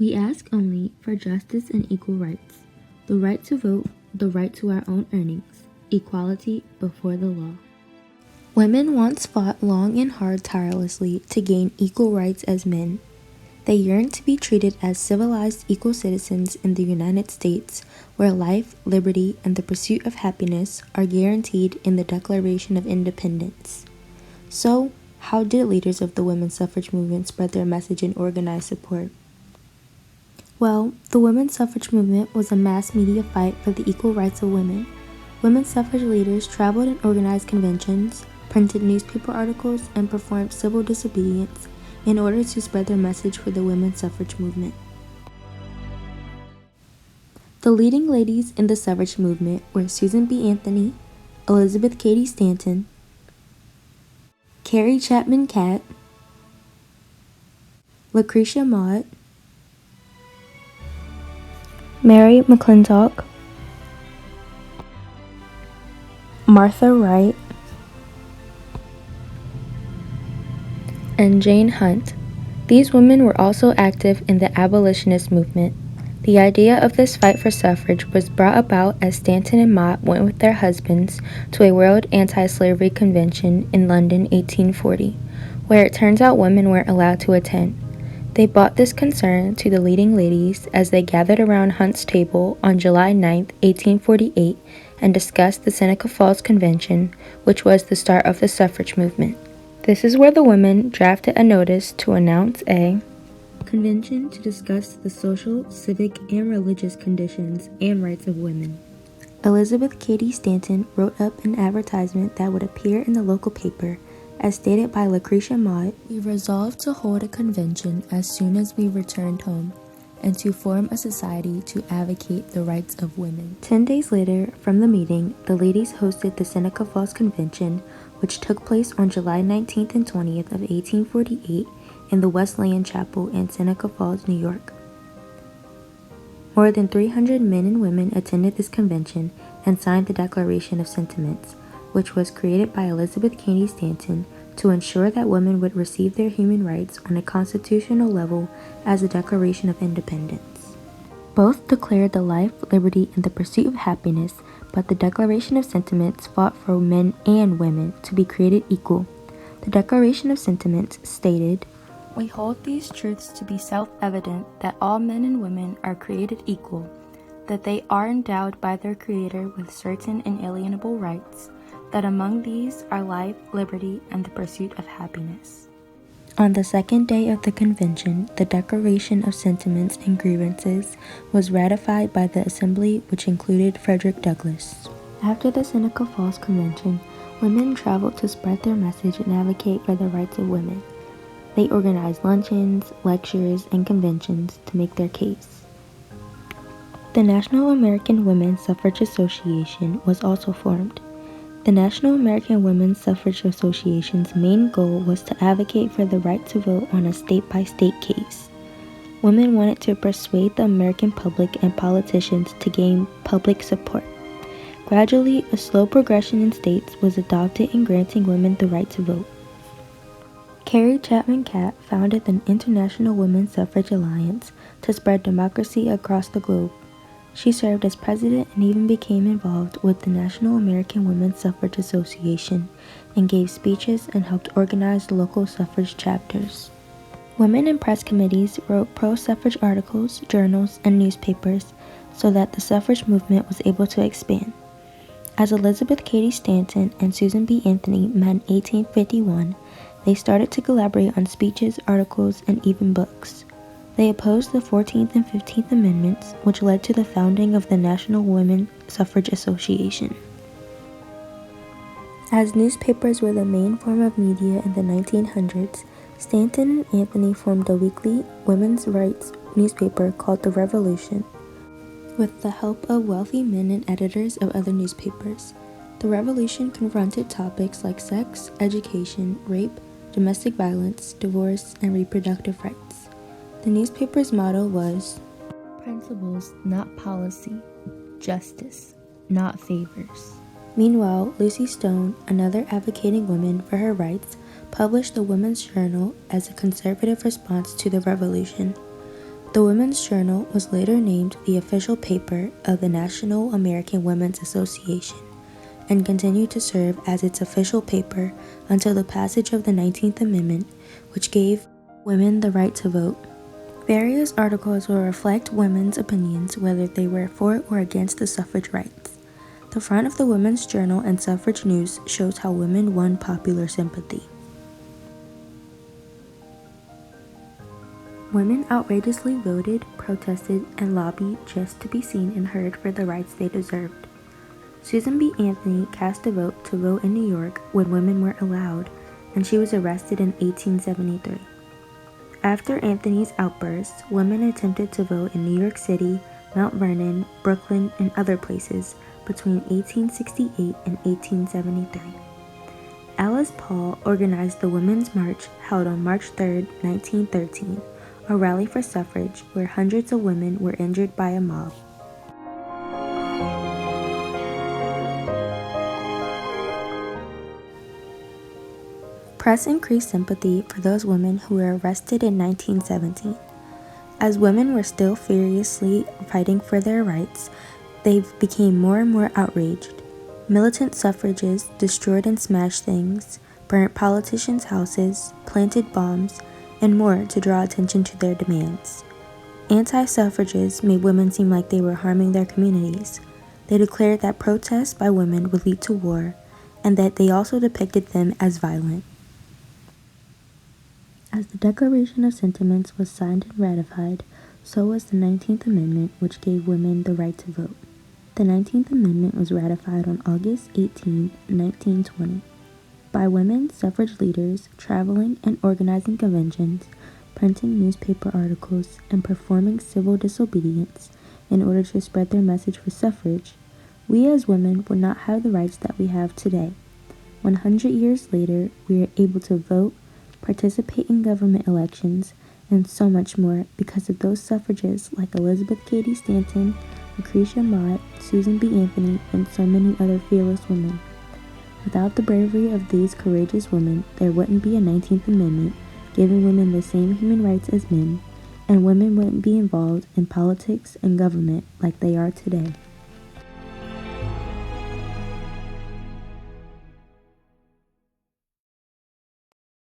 We ask only for justice and equal rights, the right to vote, the right to our own earnings, equality before the law. Women once fought long and hard tirelessly to gain equal rights as men. They yearned to be treated as civilized equal citizens in the United States, where life, liberty, and the pursuit of happiness are guaranteed in the Declaration of Independence. So, how did leaders of the women's suffrage movement spread their message and organize support? Well, the women's suffrage movement was a mass media fight for the equal rights of women. Women's suffrage leaders traveled and organized conventions, printed newspaper articles, and performed civil disobedience in order to spread their message for the women's suffrage movement. The leading ladies in the suffrage movement were Susan B. Anthony, Elizabeth Cady Stanton, Carrie Chapman Catt, Lucretia Mott, Mary McClintock, Martha Wright, and Jane Hunt. These women were also active in the abolitionist movement. The idea of this fight for suffrage was brought about as Stanton and Mott went with their husbands to a World Anti-Slavery Convention in London 1840, where it turns out women weren't allowed to attend. They brought this concern to the leading ladies as they gathered around Hunt's table on July 9, 1848, and discussed the Seneca Falls Convention, which was the start of the suffrage movement. This is where the women drafted a notice to announce a convention to discuss the social, civic, and religious conditions and rights of women. Elizabeth Cady Stanton wrote up an advertisement that would appear in the local paper. As stated by Lucretia Mott, we resolved to hold a convention as soon as we returned home, and to form a society to advocate the rights of women. 10 days later, from the meeting, the ladies hosted the Seneca Falls Convention, which took place on July 19th and 20th of 1848 in the Wesleyan Chapel in Seneca Falls, New York. More than 300 men and women attended this convention and signed the Declaration of Sentiments, which was created by Elizabeth Cady Stanton to ensure that women would receive their human rights on a constitutional level as the Declaration of Independence. Both declared the life, liberty, and the pursuit of happiness, but the Declaration of Sentiments fought for men and women to be created equal. The Declaration of Sentiments stated, "We hold these truths to be self-evident that all men and women are created equal, that they are endowed by their Creator with certain inalienable rights, that among these are life, liberty, and the pursuit of happiness." On the second day of the convention, the Declaration of Sentiments and Grievances was ratified by the Assembly, which included Frederick Douglass. After the Seneca Falls Convention, women traveled to spread their message and advocate for the rights of women. They organized luncheons, lectures, and conventions to make their case. The National American Women's Suffrage Association was also formed. The National American Women's Suffrage Association's main goal was to advocate for the right to vote on a state-by-state case. Women wanted to persuade the American public and politicians to gain public support. Gradually, a slow progression in states was adopted in granting women the right to vote. Carrie Chapman Catt founded the International Women's Suffrage Alliance to spread democracy across the globe. She served as president and even became involved with the National American Women's Suffrage Association and gave speeches and helped organize local suffrage chapters. Women in press committees wrote pro-suffrage articles, journals, and newspapers so that the suffrage movement was able to expand. As Elizabeth Cady Stanton and Susan B. Anthony met in 1851, they started to collaborate on speeches, articles, and even books. They opposed the 14th and 15th Amendments, which led to the founding of the National Women's Suffrage Association. As newspapers were the main form of media in the 1900s, Stanton and Anthony formed a weekly women's rights newspaper called The Revolution. With the help of wealthy men and editors of other newspapers, The Revolution confronted topics like sex, education, rape, domestic violence, divorce, and reproductive rights. The newspaper's motto was, "Principles, not policy. Justice, not favors." Meanwhile, Lucy Stone, another advocating woman for her rights, published the Women's Journal as a conservative response to the revolution. The Women's Journal was later named the official paper of the National American Women's Association and continued to serve as its official paper until the passage of the 19th Amendment, which gave women the right to vote. Various articles will reflect women's opinions, whether they were for or against the suffrage rights. The front of the Women's Journal and Suffrage News shows how women won popular sympathy. Women outrageously voted, protested, and lobbied just to be seen and heard for the rights they deserved. Susan B. Anthony cast a vote to vote in New York when women were allowed, and she was arrested in 1873. After Anthony's outbursts, women attempted to vote in New York City, Mount Vernon, Brooklyn, and other places between 1868 and 1873. Alice Paul organized the Women's March held on March 3, 1913, a rally for suffrage where hundreds of women were injured by a mob. Press increased sympathy for those women who were arrested in 1917. As women were still furiously fighting for their rights, they became more and more outraged. Militant suffragists destroyed and smashed things, burnt politicians' houses, planted bombs, and more to draw attention to their demands. Anti-suffragists made women seem like they were harming their communities. They declared that protests by women would lead to war, and that they also depicted them as violent. As the Declaration of Sentiments was signed and ratified, so was the 19th Amendment, which gave women the right to vote. The 19th Amendment was ratified on August 18, 1920, by women suffrage leaders traveling and organizing conventions, printing newspaper articles, and performing civil disobedience in order to spread their message for suffrage. We as women would not have the rights that we have today. 100 years later, we are able to vote, participate in government elections, and so much more because of those suffragists like Elizabeth Cady Stanton, Lucretia Mott, Susan B. Anthony, and so many other fearless women. Without the bravery of these courageous women, there wouldn't be a 19th Amendment giving women the same human rights as men, and women wouldn't be involved in politics and government like they are today.